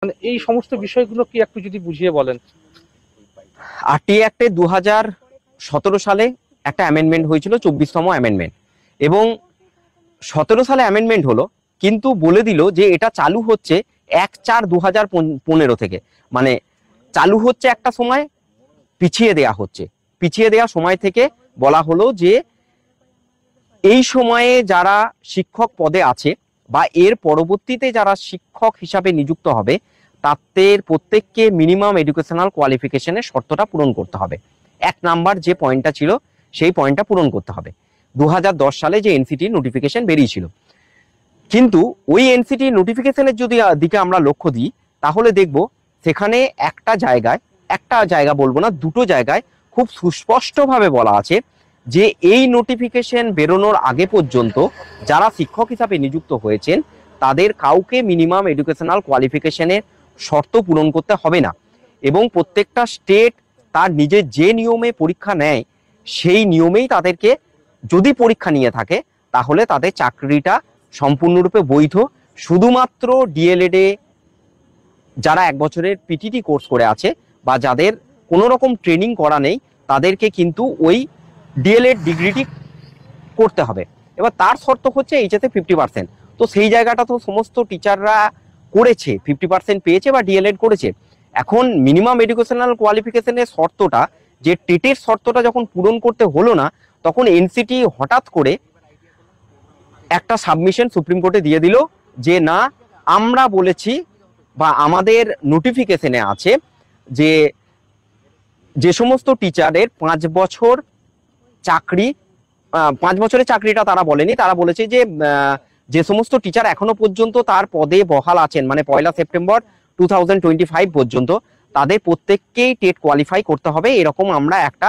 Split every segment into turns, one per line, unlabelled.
মানে এই সমস্ত বিষয়গুলো কি একটু যদি বুঝিয়ে বলেন।
আরটি অ্যাক্টে 2017 সালে একটা অ্যামেন্ডমেন্ট হয়েছিল, 24তম অ্যামেন্ডমেন্ট, এবং 17 সালে অ্যামেন্ডমেন্ট হলো, কিন্তু বলে দিল যে এটা চালু হচ্ছে 1/4/2015 থেকে। মানে চালু হচ্ছে একটা সময়, পিছিয়ে দেয়া হচ্ছে, পিছিয়ে দেয়া সময় থেকে বলা হলো যে এই সময়ে যারা শিক্ষক পদে আছে বা এর পরবর্তীতে যারা শিক্ষক হিসাবে নিযুক্ত হবে তাদের প্রত্যেককে মিনিমাম এডুকেশনাল কোয়ালিফিকেশনের শর্তটা পূরণ করতে হবে। 1 নাম্বার যে পয়েন্টটা ছিল সেই পয়েন্টটা পূরণ করতে হবে। 2010 সালে যে এনসিটি নোটিফিকেশন বেরিয়েছিল, কিন্তু ওই এনসিটি নোটিফিকেশনের যদি দিকে আমরা লক্ষ্য দিই তাহলে দেখব সেখানে একটা জায়গা বলবো না, দুটো জায়গায় খুব সুস্পষ্টভাবে বলা আছে যে এই নোটিফিকেশন বেরোনোর আগে পর্যন্ত যারা শিক্ষক হিসাবে নিযুক্ত হয়েছেন তাদের কাউকে মিনিমাম এডুকেশনাল কোয়ালিফিকেশনের শর্ত পূরণ করতে হবে না, এবং প্রত্যেকটা স্টেট তার নিজের যে নিয়মে পরীক্ষা নেয় সেই নিয়মেই তাদেরকে, যদি পরীক্ষা নিয়ে থাকে তাহলে তাদের চাকরিটা সম্পূর্ণরূপে বৈধ। শুধুমাত্র ডিএলএড এ যারা 1 বছরের পিটিটি কোর্স করে আছে বা যাদের কোনো রকম ট্রেনিং করা নেই তাদেরকে কিন্তু ওই ডিএলএড ডিগ্রিটি করতে হবে। এবার তার শর্ত হচ্ছে এইচএসে 50%। তো সেই জায়গাটা তো সমস্ত টিচাররা করেছে, 50% পেয়েছে বা ডিএলএড করেছে। এখন মিনিমাম এডুকেশনাল কোয়ালিফিকেশনের শর্তটা, যে টেটের শর্তটা যখন পূরণ করতে হলো না, তখন এনসিটি হঠাৎ করে একটা সাবমিশন সুপ্রিম কোর্টে দিয়ে দিল যে না, আমরা বলেছি বা আমাদের নোটিফিকেশনে আছে যে যে সমস্ত টিচারের 5 বছর চাকরি, 5 বছরের চাকরিটা তারা বলেনি, তারা বলেছে যে যে সমস্ত টিচার এখনো পর্যন্ত তার পদে বহাল আছেন, মানে 1 সেপ্টেম্বর 2025 পর্যন্ত, তাদের প্রত্যেককেই টেট কোয়ালিফাই করতে হবে, এরকম আমরা একটা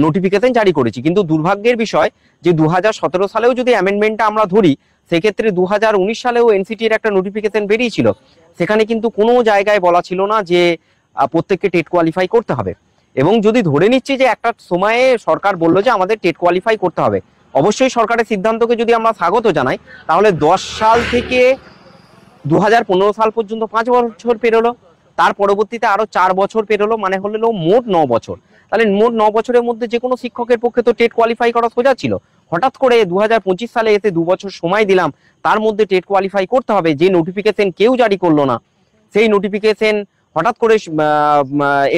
নোটিফিকেশন জারি করেছি। কিন্তু দুর্ভাগ্যের বিষয় যে 2017 সালেও যদি অ্যামেন্ডমেন্টটা আমরা ধরি, সেক্ষেত্রে 2019 সালেও এনসিটির একটা নোটিফিকেশন বেরিয়েছিল, সেখানে কিন্তু কোনো জায়গায় বলা ছিল না যে প্রত্যেককে টেট কোয়ালিফাই করতে হবে। এবং যদি ধরে নিচ্ছি যে একটা সময়ে সরকার বললো যে আমাদের টেট কোয়ালিফাই করতে হবে, অবশ্যই সরকারের সিদ্ধান্তকে যদি আমরা স্বাগত জানাই, তাহলে 10 সাল থেকে 2015 সাল পর্যন্ত 5 বছর পেরোলো, তার পরবর্তীতে আরো 4 বছর পেরোলো, মানে হলো মোট 9 বছর। তাহলে মোট 9 বছরের মধ্যে যে কোনো শিক্ষকের পক্ষে তো টেট কোয়ালিফাই করা সোজা ছিল। হঠাৎ করে 2025 সালে এসে 2 বছর সময় দিলাম, তার মধ্যে টেট কোয়ালিফাই করতে হবে, যে নোটিফিকেশন কেউ জারি করলো না, সেই নোটিফিকেশন হঠাৎ করে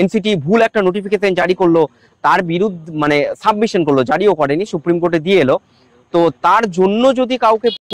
এনসিটি ভুল একটা নোটিফিকেশন জারি করলো, তার বিরুদ্ধে মানে সাবমিশন করলো, জারিও করেনি, সুপ্রিম কোর্টে দিয়ে এলো। তো তার জন্য যদি কাউকে